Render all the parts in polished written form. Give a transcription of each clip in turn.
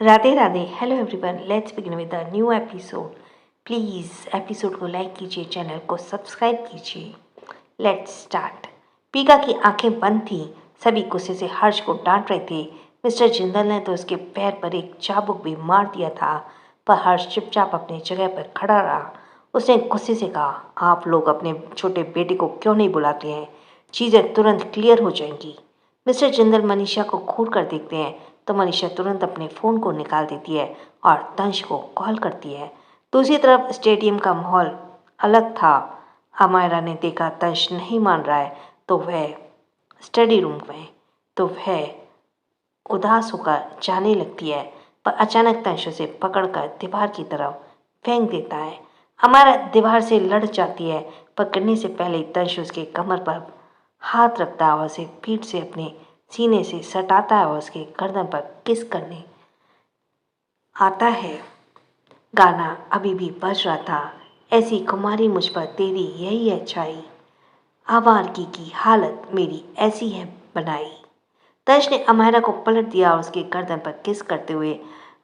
Radhe Radhe. Hello everyone, let's begin with a new episode. Please episode को like कीजिए, channel को subscribe कीजिए। Let's start. पीका की आंखें बंद थीं। सभी गुस्से से हर्ष को डांट रहे थे। मिस्टर जिंदल ने तो उसके पैर पर एक चाबुक भी मार दिया था, पर हर्ष चुपचाप अपनी जगह पर खड़ा रहा। उसने गुस्से से कहा, आप लोग अपने छोटे बेटे को क्यों नहीं बुलाते हैं? चीज़ें तुरंत क्लियर हो जाएंगी। मिस्टर जिंदल मनीषा को घूर कर देखते हैं तो मनीषा तुरंत अपने फ़ोन को निकाल देती है और तंश को कॉल करती है। दूसरी तरफ स्टेडियम का माहौल अलग था। अमायरा ने देखा तंश नहीं मान रहा है तो वह स्टडी रूम में तो वह उदास होकर जाने लगती है, पर अचानक तंश उसे पकड़कर दीवार की तरफ फेंक देता है। अमायरा दीवार से लड़ जाती है, पर गिरने से पहले तंश उसके कमर पर हाथ रखता है और उसे पीठ से अपने सीने से सटाता है और उसके गर्दन पर किस करने आता है। गाना अभी भी बज रहा था, ऐसी कुमारी मुझ पर तेरी यही अच्छाई, आवारगी की हालत मेरी ऐसी है बनाई। तश ने अमायरा को पलट दिया और उसके गर्दन पर किस करते हुए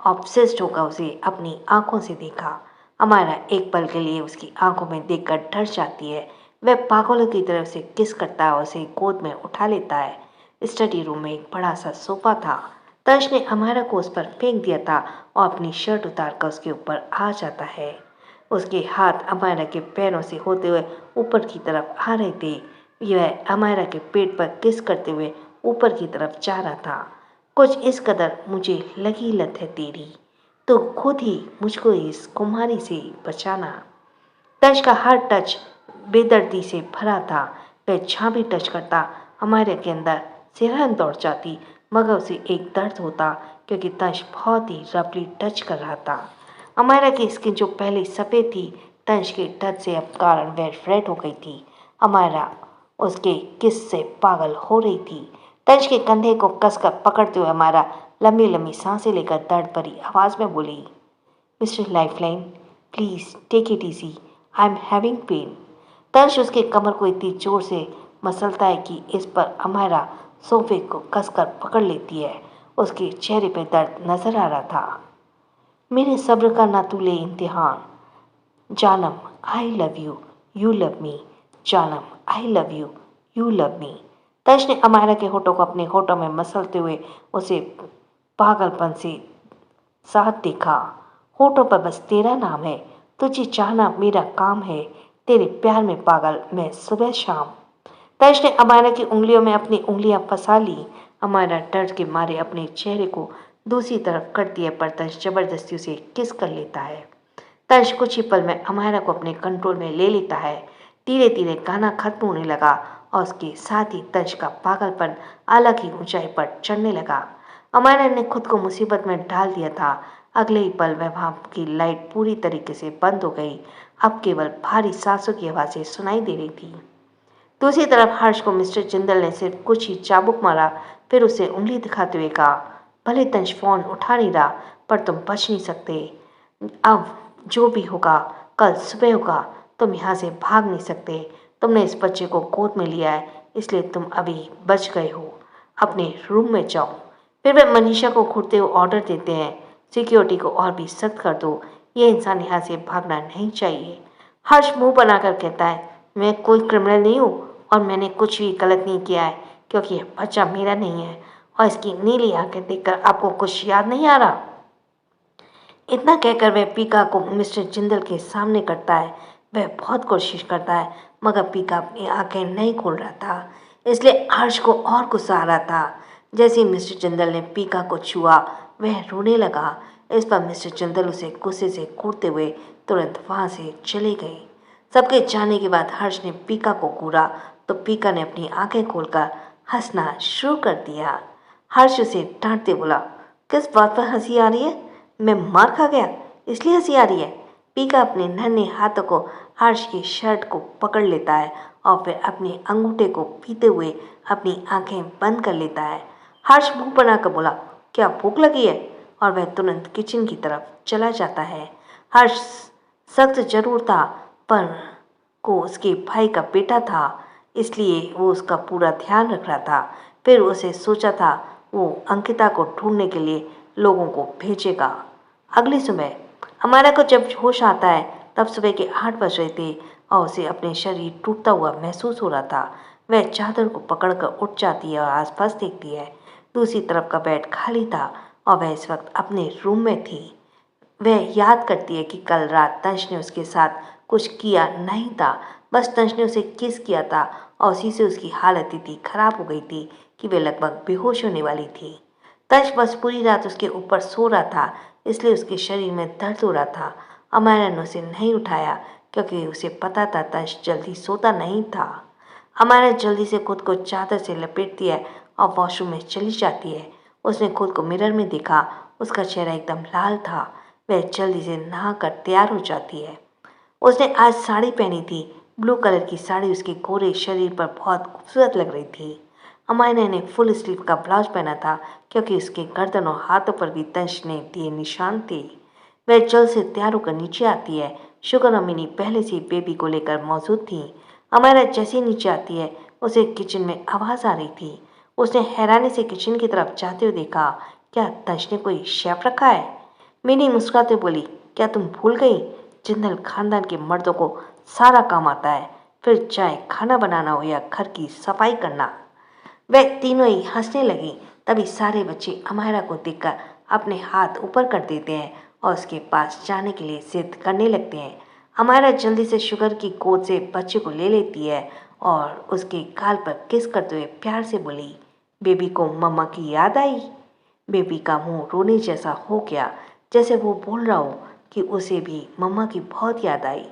ऑब्सेस्ड होकर उसे अपनी आंखों से देखा। अमायरा एक पल के लिए उसकी आंखों में देखकर डर जाती है। वह पागलों की तरफ से किस करता है और उसे गोद में उठा लेता है। स्टडी रूम में एक बड़ा सा सोफा था। तश ने अमायरा को उस पर फेंक दिया था और अपनी शर्ट उतार कर उसके ऊपर आ जाता है। उसके हाथ अमायरा के पैरों से होते हुए ऊपर की तरफ आ रहे थे। वह अमायरा के पेट पर किस करते हुए ऊपर की तरफ जा रहा था। कुछ इस कदर मुझे लगी लत है तेरी, तो खुद ही मुझको इस कुम्हारी से बचाना। तश का हर टच बेदर्दी से भरा था। वह जहाँ भी टच करता हमारे के अंदर सिरहन दौड़ जाती, मगर उसे एक दर्द होता क्योंकि तश बहुत ही रफली टच कर रहा था। अमायरा की स्किन जो पहले सफ़ेद थी, तंश के टच से अब कारण वह रेड हो गई थी। अमायरा उसके किस से पागल हो रही थी। तंश के कंधे को कसकर पकड़ते हुए अमायरा लंबी लंबी सांसें लेकर दर्द भरी आवाज़ में बोली, mister lifeline, please take it easy, I am having pain. Tarsh उसके कमर को इतनी जोर से मसलता है कि इस पर अमायरा सोफे को कसकर पकड़ लेती है। उसके चेहरे पर दर्द नजर आ रहा था। मेरे सब्र का ना तू ले इम्तिहान, जानम I love you, you love me, जानम I love you, you love me. Tarsh ने अमायरा के होठों को अपने होठों में मसलते हुए उसे पागलपन से साथ देखा। होठों पर बस तेरा नाम है, तुझे चाहना मेरा काम है, तेरे प्यार में पागल मैं सुबह शाम। तर्श ने अमायरा की उंगलियों में अपनी उंगलियां फंसा ली। अमायरा डर के मारे अपने चेहरे को दूसरी तरफ करती है, पर तर्श जबरदस्ती उसे किस कर लेता है। तर्श कुछ ही पल में अमायरा को अपने कंट्रोल में ले लेता है। धीरे धीरे गाना खत्म होने लगा और उसके साथ ही तर्श का पागलपन अलग ही ऊंचाई पर चढ़ने लगा। अमायरा ने खुद को मुसीबत में डाल दिया था। अगले ही पल वहां की लाइट पूरी तरीके से बंद हो गई। अब केवल भारी सांसों की आवाज़ें सुनाई दे रही थी। दूसरी तरफ हर्ष को मिस्टर जिंदल ने सिर्फ कुछ ही चाबुक मारा, फिर उसे उंगली दिखाते हुए कहा, भले तंश फोन उठा नहीं रहा, पर तुम बच नहीं सकते। अब जो भी होगा कल सुबह होगा, तुम यहाँ से भाग नहीं सकते। तुमने इस बच्चे को गोद में लिया है, इसलिए तुम अभी बच गए हो। अपने रूम में जाओ। फिर वे मनीषा को घूरते हुए ऑर्डर देते हैं, सिक्योरिटी को और भी सख्त कर दो, ये इंसान यहाँ से भागना नहीं चाहिए। हर्ष मुंह बनाकर कहता है, मैं कोई क्रिमिनल नहीं हूँ और मैंने कुछ भी गलत नहीं किया है, क्योंकि यह बच्चा मेरा नहीं है और इसकी नीली आंखें देखकर आपको कुछ याद नहीं आ रहा। इतना कहकर वह पीका को मिस्टर जिंदल के सामने करता है। वह बहुत कोशिश करता है, मगर पीका अपनी आंखें नहीं खोल रहा था, इसलिए हर्ष को और गुस्सा आ रहा था। जैसे ही मिस्टर जिंदल ने पीका को छुआ, वह रोने लगा। इस पर मिस्टर जिंदल उसे गुस्से से घूरते हुए तुरंत वहां से चले गए। सबके जाने के बाद हर्ष ने पीका को घूरा तो पीका ने अपनी आंखें खोलकर हंसना शुरू कर दिया। हर्ष उसे डांटते बोला, किस बात पर हंसी आ रही है? मैं मार खा गया इसलिए हंसी आ रही है? पीका अपने नन्हे हाथों को हर्ष की शर्ट को पकड़ लेता है और फिर अपने अंगूठे को पीते हुए अपनी आंखें बंद कर लेता है। हर्ष मुंह बनाकर बोला, क्या भूख लगी है? और वह तुरंत किचन की तरफ चला जाता है। हर्ष सख्त जरूर था, पर को उसके भाई का बेटा था, इसलिए वो उसका पूरा ध्यान रख रहा था। फिर उसे सोचा था वो अंकिता को ढूंढने के लिए लोगों को भेजेगा। अगली सुबह हमारा को जब होश आता है तब सुबह के 8 बज रहे थे और उसे अपने शरीर टूटता हुआ महसूस हो रहा था। वह चादर को पकड़कर उठ जाती है और आसपास देखती है। दूसरी तरफ का बेड खाली था और वह इस वक्त अपने रूम में थी। वह याद करती है कि कल रात तंश ने उसके साथ कुछ किया नहीं था, बस तंश ने उसे किस किया था और उसी से उसकी हालत इतनी खराब हो गई थी कि वे लगभग बेहोश होने वाली थी। तंश बस पूरी रात उसके ऊपर सो रहा था, इसलिए उसके शरीर में दर्द हो रहा था। अमायरा ने उसे नहीं उठाया क्योंकि उसे पता था तंश जल्दी सोता नहीं था। अमायरा जल्दी से खुद को चादर से लपेटती है और वॉशरूम में चली जाती है। उसने खुद को मिरर में देखा, उसका चेहरा एकदम लाल था। वह जल्दी से नहाकर तैयार हो जाती है। उसने आज साड़ी पहनी थी। ब्लू कलर की साड़ी उसके गोरे शरीर पर बहुत खूबसूरत लग रही थी। अमायरा ने फुल स्लीव का ब्लाउज पहना था क्योंकि उसके गर्दन और हाथों पर भी तंश ने दिए निशान थे। वह जल्द से तैयार होकर नीचे आती है। शुगर और मिनी पहले से ही बेबी को लेकर मौजूद थी। अमायरा जैसे ही नीचे आती है उसे किचन में आवाज़ आ रही थी। उसने हैरानी से किचन की तरफ जाते हुए देखा। क्या तंश ने कोई शेफ रखा है? मिनी मुस्कुराते बोली, क्या तुम भूल गई? जिंदल खानदान के मर्दों को सारा काम आता है, फिर चाहे खाना बनाना हो या घर की सफाई करना। वे तीनों ही हंसने लगी। तभी सारे बच्चे अमायरा को देखकर अपने हाथ ऊपर कर देते हैं और उसके पास जाने के लिए जिद करने लगते हैं। अमायरा जल्दी से शुगर की गोद से बच्चे को ले लेती है और उसके गाल पर किस करते हुए प्यार से बोली, बेबी को मम्मा की याद आई? बेबी का मुंह रोने जैसा हो गया, जैसे वो बोल रहा हो कि उसे भी मम्मा की बहुत याद आई।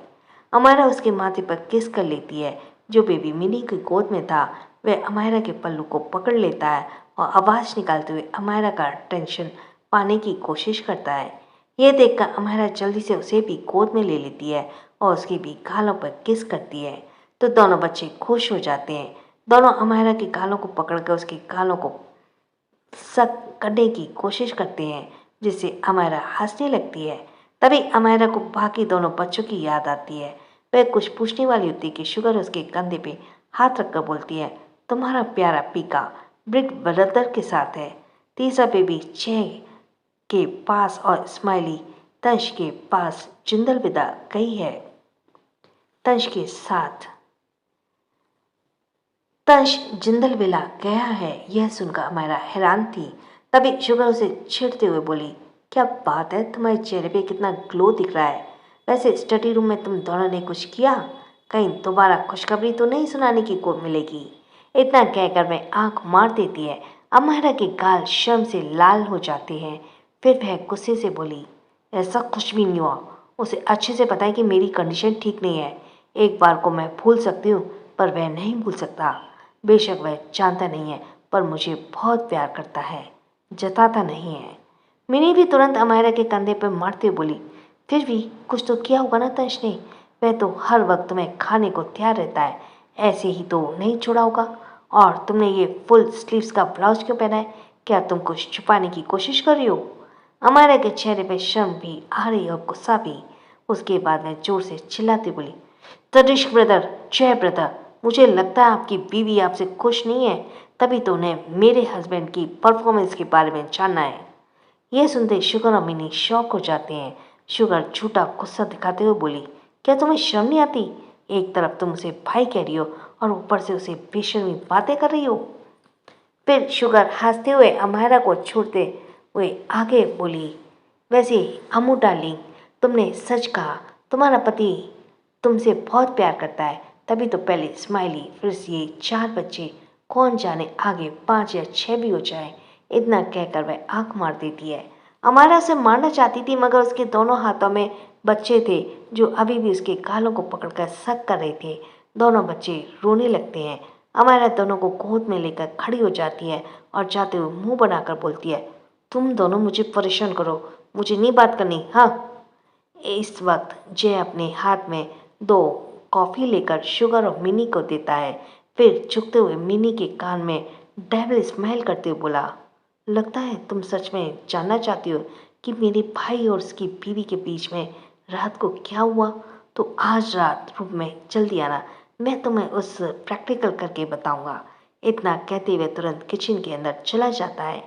अमायरा उसके माथे पर किस कर लेती है। जो बेबी मिनी की गोद में था वह अमायरा के पल्लू को पकड़ लेता है और आवाज़ निकालते हुए अमायरा का टेंशन पाने की कोशिश करता है। यह देखकर अमायरा जल्दी से उसे भी गोद में ले लेती है और उसके भी गालों पर किस करती है, तो दोनों बच्चे खुश हो जाते हैं। दोनों अमायरा के गालों को पकड़कर उसके गालों को सक करने की कोशिश करते हैं, जिससे अमायरा हंसने लगती है। तभी अमायरा को बाकी दोनों बच्चों की याद आती है। वह कुछ पूछने वाली होती है कि शुगर उसके कंधे पे हाथ रखकर बोलती है, तुम्हारा प्यारा पीका ब्रिक ब्रदर के साथ है। तीसरा बेबी चे के पास और स्माइली तंश के पास जिंदल विदा गई है। तंश के साथ तंश जिंदल विला गया है, यह सुनकर अमायरा हैरान थी। तभी शुगर उसे छेड़ते हुए बोली, क्या बात है, तुम्हारे चेहरे पे कितना ग्लो दिख रहा है। वैसे स्टडी रूम में तुम दोनों ने कुछ किया? कहीं दोबारा खुशखबरी तो नहीं सुनाने की को मिलेगी? इतना कहकर वह आंख मार देती है। अमायरा के गाल शर्म से लाल हो जाते हैं। फिर वह गुस्से से बोली, ऐसा कुछ भी नहीं हुआ। उसे अच्छे से पता है कि मेरी कंडीशन ठीक नहीं है। एक बार को मैं भूल सकती हूँ पर वह नहीं भूल सकता। बेशक वह जानता नहीं है पर मुझे बहुत प्यार करता है, जताता नहीं है। मिनी भी तुरंत अमायरा के कंधे पर मारते हुए बोली, फिर भी कुछ तो किया होगा ना तंश ने। वह तो हर वक्त तुम्हें खाने को तैयार रहता है, ऐसे ही तो नहीं छोड़ा होगा। और तुमने ये फुल स्लीव्स का ब्लाउज क्यों पहना है? क्या तुम कुछ छुपाने की कोशिश कर रही हो? अमायरा के चेहरे पे शर्म भी आ रही और गुस्सा भी। उसके बाद वह जोर से चिल्लाती बोली, तनिष्क ब्रदर, जय ब्रदर, मुझे लगता है आपकी बीवी आपसे खुश नहीं है, तभी तो उन्हें मेरे हस्बैंड की परफॉर्मेंस के बारे में जानना है। यह सुनते शुगर और मिनी शॉक हो जाते हैं। शुगर झूठा गुस्सा दिखाते हुए बोली, क्या तुम्हें शर्म नहीं आती? एक तरफ तुम उसे भाई कह रही हो और ऊपर से उसे बेशर्मी बातें कर रही हो। फिर शुगर हंसते हुए अमायरा को छोड़ते हुए आगे बोली, वैसे अम्मू डार्लिंग, तुमने सच कहा, तुम्हारा पति तुमसे बहुत प्यार करता है, तभी तो पहले स्माइली फिर से ये 4 बच्चे, कौन जाने आगे 5 या 6 भी हो जाए। इतना कहकर वह आंख मार देती है। अमायरा उसे मारना चाहती थी मगर उसके दोनों हाथों में बच्चे थे जो अभी भी उसके गालों को पकड़कर सक कर रहे थे। दोनों बच्चे रोने लगते हैं। अमायरा दोनों को गोद में लेकर खड़ी हो जाती है और जाते हुए मुंह बनाकर बोलती है, तुम दोनों मुझे परेशान करो, मुझे नहीं बात करनी। हाँ। इस वक्त जय अपने हाथ में 2 कॉफ़ी लेकर शुगर और मिनी को देता है। फिर झुकते हुए मिनी के कान में डेविल स्माइल करते हुए बोला, लगता है तुम सच में जानना चाहती हो कि मेरे भाई और उसकी बीवी के बीच में रात को क्या हुआ? तो आज रात रूम में जल्दी आना, मैं तुम्हें उस प्रैक्टिकल करके बताऊंगा। इतना कहते हुए तुरंत किचन के अंदर चला जाता है।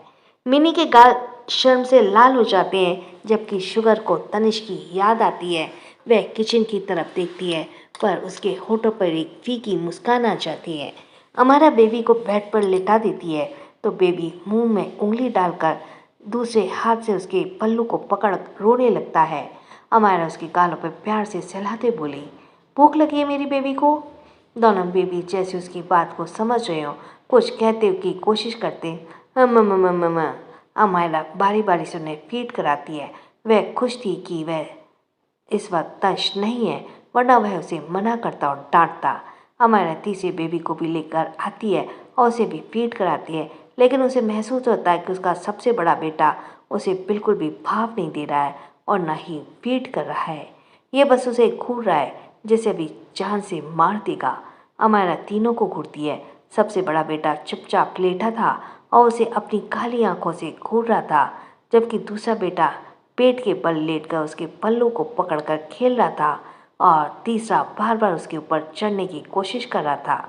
मिनी के गाल शर्म से लाल हो जाते हैं। जबकि शुगर को तनिष की याद आती है। वह किचन की तरफ देखती है, पर उसके होठों पर एक फीकी मुस्कान आ जाती है। अमारा बेबी को बेड पर लेटा देती है तो बेबी मुंह में उंगली डालकर दूसरे हाथ से उसके पल्लू को पकड़ रोने लगता है। अमारा उसके गालों पर प्यार से सहलाते बोली, भूख लगी है मेरी बेबी को। दोनों बेबी जैसे उसकी बात को समझ रहे हो कुछ कहते की कोशिश करते। अमायरा बारी बारी से उन्हें फीड कराती है। वह खुश थी कि वह इस वक्त तंश नहीं है, वरना वह उसे मना करता और डांटता। अमायरा तीसरे बेबी को भी लेकर आती है और उसे भी फीड कराती है, लेकिन उसे महसूस होता है कि उसका सबसे बड़ा बेटा उसे बिल्कुल भी भाव नहीं दे रहा है और न ही फीड कर रहा है। ये बस उसे घूर रहा है जैसे अभी जान से मार देगा। अमायरा तीनों को घूरती है। सबसे बड़ा बेटा चुपचाप लेटा था और उसे अपनी काली आंखों से घूर रहा था, जबकि दूसरा बेटा पेट के बल लेटकर उसके पल्लू को पकड़कर खेल रहा था और तीसरा बार बार उसके ऊपर चढ़ने की कोशिश कर रहा था।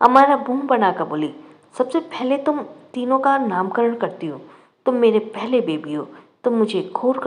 अमायरा बूम बनाकर बोली, सबसे पहले तुम तीनों का नामकरण करती हो। तुम मेरे पहले बेबी हो। तुम मुझे घूर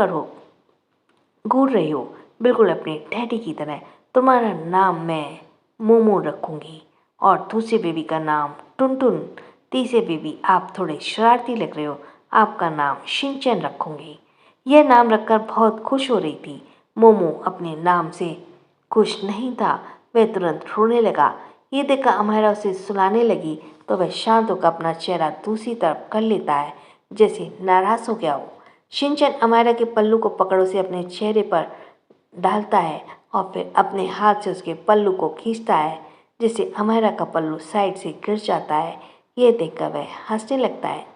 रही हो, बिल्कुल अपने डैडी की तरह। तुम्हारा नाम मैं मोमो रखूंगी और दूसरे बेबी का नाम टुनटुन। तीसरे बेबी आप थोड़े शरारती लग रहे हो, आपका नाम शिनचैन रखूंगी। यह नाम रखकर बहुत खुश हो रही थी। मोमो अपने नाम से खुश नहीं था, वह तुरंत रोने लगा। ये देखकर अमायरा उसे सुलाने लगी तो वह शांत होकर अपना चेहरा दूसरी तरफ कर लेता है, जैसे नाराज हो गया हो। शिनचैन अमायरा के पल्लू को पकड़ उसे अपने चेहरे पर डालता है और फिर अपने हाथ से उसके पल्लू को खींचता है, जिससे अमायरा का पल्लू साइड से गिर जाता है। यह देखकर वह हंसने लगता है।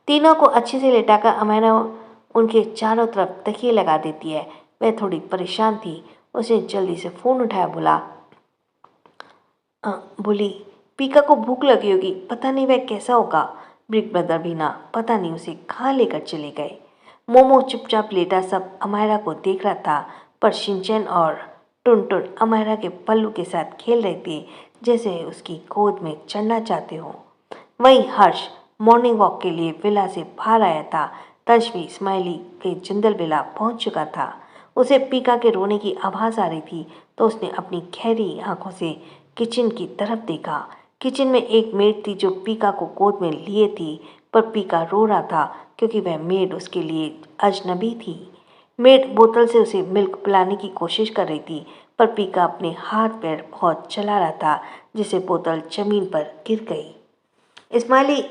तीनों को अच्छे से लेटाकर अमायरा उनके चारों तरफ तकिए लगा देती है। वह थोड़ी परेशान थी। उसने जल्दी से फ़ोन उठाया, बोली, पीका को भूख लगी होगी, पता नहीं वह कैसा होगा। बिग ब्रदर भी ना पता नहीं उसे कहाँ लेकर चले गए। मोमो चुपचाप लेटा सब अमायरा को देख रहा था, पर शिनचैन और टुनटुन अमायरा के पल्लू के साथ खेल रहे थे, जैसे उसकी गोद में चढ़ना चाहते हो। वहीं हर्ष मॉर्निंग वॉक के लिए विला से बाहर आया था। तंश भी स्माइली के जंगल विला पहुंच चुका था। उसे पीका के रोने की आवाज़ आ रही थी तो उसने अपनी गहरी आंखों से किचन की तरफ देखा। किचन में एक मेड थी जो पीका को गोद में लिए थी, पर पीका रो रहा था क्योंकि वह मेड उसके लिए अजनबी थी। मेड बोतल से उसे मिल्क पिलाने की कोशिश कर रही थी, पर पीका अपने हाथ पैर बहुत चला रहा था, जिससे बोतल जमीन पर गिर गई। स्माइली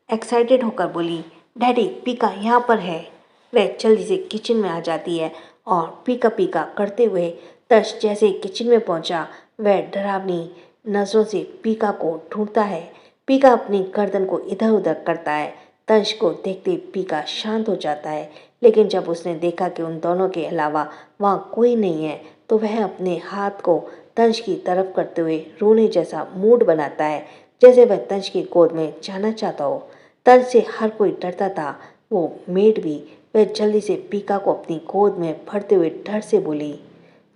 एक्साइटेड होकर बोली, डैडी पीका यहाँ पर है। वह जल्दी से किचन में आ जाती है और पीका पीका करते हुए तश जैसे किचन में पहुंचा, वह डरावनी नज़रों से पीका को ढूंढता है। पीका अपनी गर्दन को इधर उधर करता है। तंश को देखते पीका शांत हो जाता है, लेकिन जब उसने देखा कि उन दोनों के अलावा वहाँ कोई नहीं है तो वह अपने हाथ को तंश की तरफ करते हुए रोने जैसा मूड बनाता है, जैसे वह तंश की गोद में जाना चाहता हो। तंश से हर कोई डरता था, वो मेड भी। वह जल्दी से पीका को अपनी गोद में भरते हुए डर से बोली,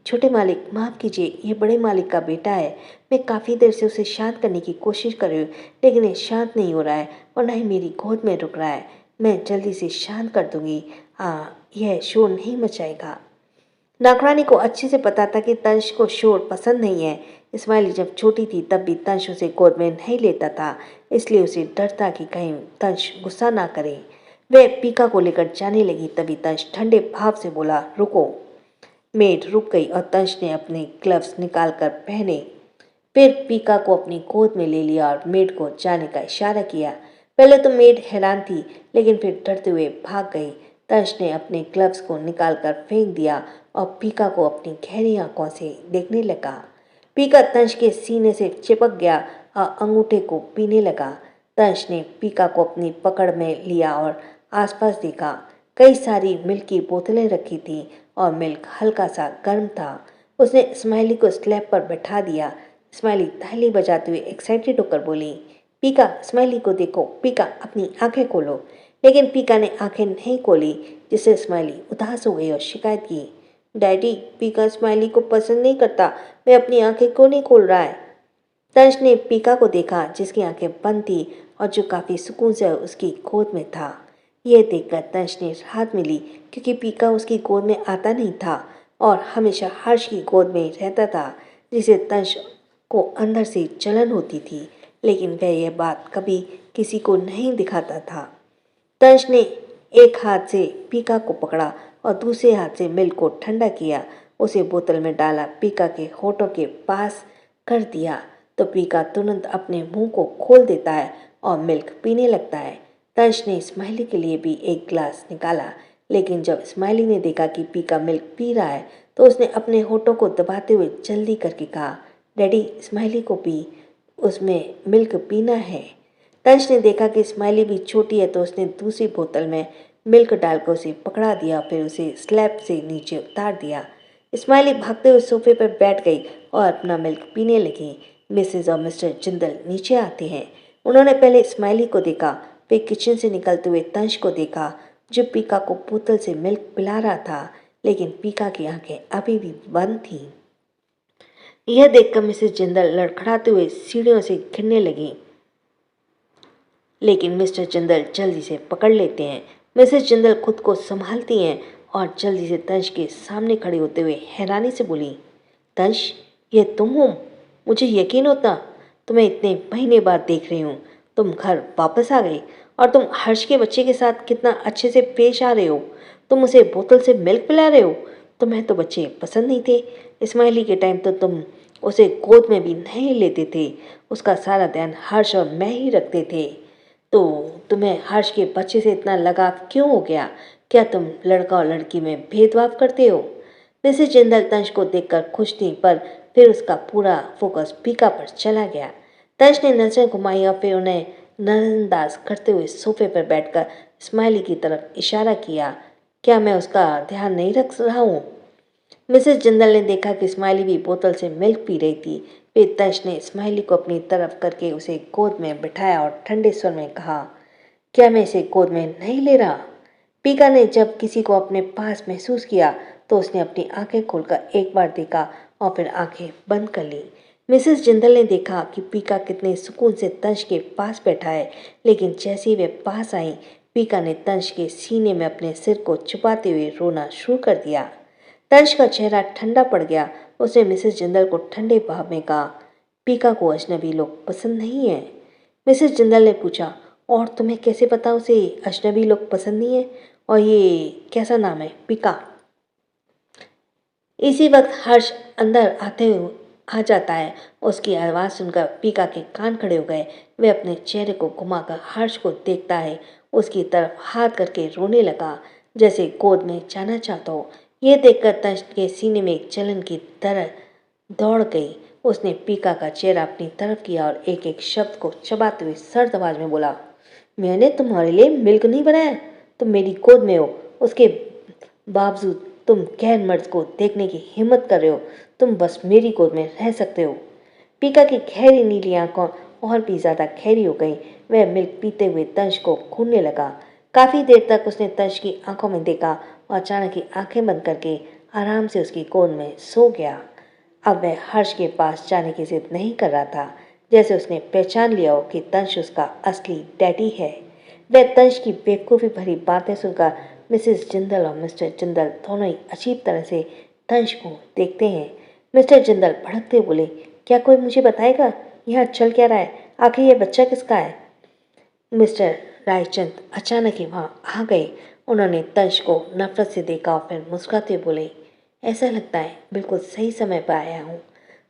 छोटे मालिक माफ़ कीजिए, ये बड़े मालिक का बेटा है। मैं काफ़ी देर से उसे शांत करने की कोशिश कर रही हूँ, लेकिन ये शांत नहीं हो रहा है और ना ही मेरी गोद में रुक रहा है। मैं जल्दी से शांत कर दूंगी। यह शोर नहीं मचाएगा। नागरानी को अच्छे से पता था कि तंश को शोर पसंद नहीं है। इस्माइली जब छोटी थी तब भी तंश उसे गोद में नहीं लेता था, इसलिए उसे डर था कि कहीं तंश गुस्सा ना करे। वह पीका को लेकर जाने लगी, तभी तंश ठंडे भाव से बोला, रुको। मेड रुक गई और तंश ने अपने ग्लव्स निकालकर पहने। फिर पीका को अपनी गोद में ले लिया और मेड को जाने का इशारा किया। पहले तो मेड हैरान थी, लेकिन फिर डरते हुए भाग गई। तंश ने अपने ग्लव्स को निकालकर फेंक दिया और पीका को अपनी गहरी आंखों से देखने लगा। पीका तंश के सीने से चिपक गया और अंगूठे को पीने लगा। तंश ने पीका को अपनी पकड़ में लिया और आसपास देखा। कई सारी मिल्क की बोतलें रखी थी और मिल्क हल्का सा गर्म था। उसने स्माइली को स्लैब पर बैठा दिया। स्माइली ताली बजाते हुए एक्साइटेड होकर बोली, पीका स्माइली को देखो, पीका अपनी आंखें खोलो। लेकिन पीका ने आंखें नहीं खोली, जिससे स्माइली उदास हो गई और शिकायत की, डैडी पीका स्माइली को पसंद नहीं करता, वह अपनी आंखें क्यों नहीं खोल रहा है। तंश ने पीका को देखा, जिसकी आंखें बंद थी और जो काफ़ी सुकून से उसकी गोद में था। यह देखकर तंश ने राहत मिली क्योंकि पीका उसकी गोद में आता नहीं था और हमेशा हर्ष की गोद में रहता था, जिसे तंश को अंदर से जलन होती थी, लेकिन वह यह बात कभी किसी को नहीं दिखाता था। तंश ने एक हाथ से पीका को पकड़ा और दूसरे हाथ से मिल्क को ठंडा किया, उसे बोतल में डाला, पीका के होठों के पास कर दिया तो पीका तुरंत अपने मुंह को खोल देता है और मिल्क पीने लगता है। तंश ने स्माइली के लिए भी एक गिलास निकाला, लेकिन जब स्माइली ने देखा कि पीका मिल्क पी रहा है तो उसने अपने होठों को दबाते हुए जल्दी करके कहा, डैडी स्माइली को भी उसमें मिल्क पीना है। तंश ने देखा कि स्माइली भी छोटी है तो उसने दूसरी बोतल में मिल्क डालकर उसे पकड़ा दिया, फिर उसे स्लैब से नीचे उतार दिया। स्माइली भागते हुए सोफे पर बैठ गई और अपना मिल्क पीने लगी। मिसेज और मिस्टर जिंदल नीचे आते हैं। उन्होंने पहले स्माइली को देखा, फिर किचन से निकलते हुए तंश को देखा जो पीका को बोतल से मिल्क पिला रहा था, लेकिन पीका की आंखें अभी भी बंद थीं। यह देखकर मिसेज जिंदल लड़खड़ाते हुए सीढ़ियों से गिरने लगी, लेकिन मिस्टर जिंदल जल्दी से पकड़ लेते हैं। मिसेज जिंदल खुद को संभालती हैं और जल्दी से तंश के सामने खड़े होते हुए हैरानी से बोली, तंश ये तुम हो? मुझे यकीन होता। तुम्हें इतने महीने बाद देख रही हूँ। तुम घर वापस आ गई और तुम हर्ष के बच्चे के साथ कितना अच्छे से पेश आ रहे हो। तुम उसे बोतल से मिल्क पिला रहे हो। तुम्हें तो बच्चे पसंद नहीं थे। स्माइली के टाइम तो तुम उसे गोद में भी नहीं लेते थे। उसका सारा ध्यान हर्ष और मैं ही रखते थे। तो तुम्हें हर्ष के बच्चे से इतना लगाव क्यों हो गया? क्या तुम लड़का और लड़की में भेदभाव करते हो? मिसेज जिंदल तंश को देखकर खुश थी, पर फिर उसका पूरा फोकस पीका पर चला गया। तंश ने नजरें घुमाई और फिर उन्हें नजरअंदाज करते हुए सोफे पर बैठकर स्माइली की तरफ इशारा किया। क्या मैं उसका ध्यान नहीं रख रहा हूँ? मिसेज जिंदल ने देखा कि स्माइली भी बोतल से मिल्क पी रही थी। फिर तंश ने स्माइली को अपनी तरफ करके उसे गोद में बिठाया और ठंडे स्वर में कहा, क्या मैं इसे गोद में नहीं ले रहा? पीका ने जब किसी को अपने पास महसूस किया तो उसने अपनी आंखें खोलकर एक बार देखा और फिर आंखें बंद कर ली। मिसेस जिंदल ने देखा कि पीका कितने सुकून से तंश के पास बैठा है, लेकिन जैसे ही वे पास आई, पीका ने तंश के सीने में अपने सिर को छुपाते हुए रोना शुरू कर दिया। तंश का चेहरा ठंडा पड़ गया। उसने मिसेस जिंदल को ठंडे भाव में कहा, पीका को अजनबी लोग पसंद नहीं है। मिसेस जिंदल ने पूछा, और तुम्हें कैसे पता उसे अजनबी लोग पसंद नहीं है? और ये कैसा नाम है, पीका? इसी वक्त हर्ष अंदर आते हुए आ जाता है। उसकी आवाज़ सुनकर पीका के कान खड़े हो गए। वह अपने चेहरे को घुमाकर हर्ष को देखता है, उसकी तरफ हाथ करके रोने लगा जैसे गोद में जाना चाहता हो। यह देखकर तंश के सीने में एक जलन की तरह दौड़ गई। उसने पीका का चेहरा अपनी तरफ किया और एक एक शब्द को चबाते हुए सर्द आवाज में बोला, मैंने तुम्हारे लिए मिल्क नहीं बनाया। तुम मेरी गोद में हो, उसके बावजूद तुम गैर मर्द को देखने की हिम्मत कर रहे हो। तुम बस मेरी गोद में रह सकते हो। पीका की गहरी नीली आंखों और भी ज्यादा गहरी हो गई। वह मिल्क पीते हुए तंश को घूरने लगा। काफी देर तक उसने तंश की आंखों में देखा और अचानक ही आंखें बंद करके आराम से उसकी गोद में सो गया। अब वह हर्ष के पास जाने की जिद नहीं कर रहा था, जैसे उसने पहचान लिया हो कि तंश उसका असली डैडी है। वह तंश की बेवकूफ़ी भरी बातें सुनकर मिसेस जिंदल और मिस्टर जिंदल दोनों ही अजीब तरह से तंश को देखते हैं। मिस्टर जिंदल भड़कते बोले, क्या कोई मुझे बताएगा यहाँ चल क्या रहा है? आखिर यह बच्चा किसका है? मिस्टर रायचंद अचानक ही वहाँ आ गए। उन्होंने तंश को नफरत से देखा और फिर मुस्कुराते बोले, ऐसा लगता है बिल्कुल सही समय पर आया हूँ।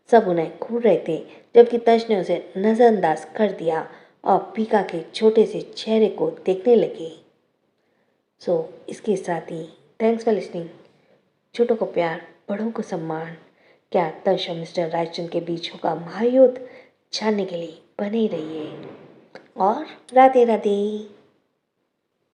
सब उन्हें घूर रहे थे, जबकि तंश ने उसे नज़रअंदाज कर दिया और पीका के छोटे से चेहरे को देखने लगी। इसके साथ ही थैंक्स फॉर लिसनिंग। छोटों को प्यार, बड़ों को सम्मान। क्या तंश और मिस्टर रायचंद के बीच होगा महायुद्ध? जानने के लिए बने रहिए और राधे राधे।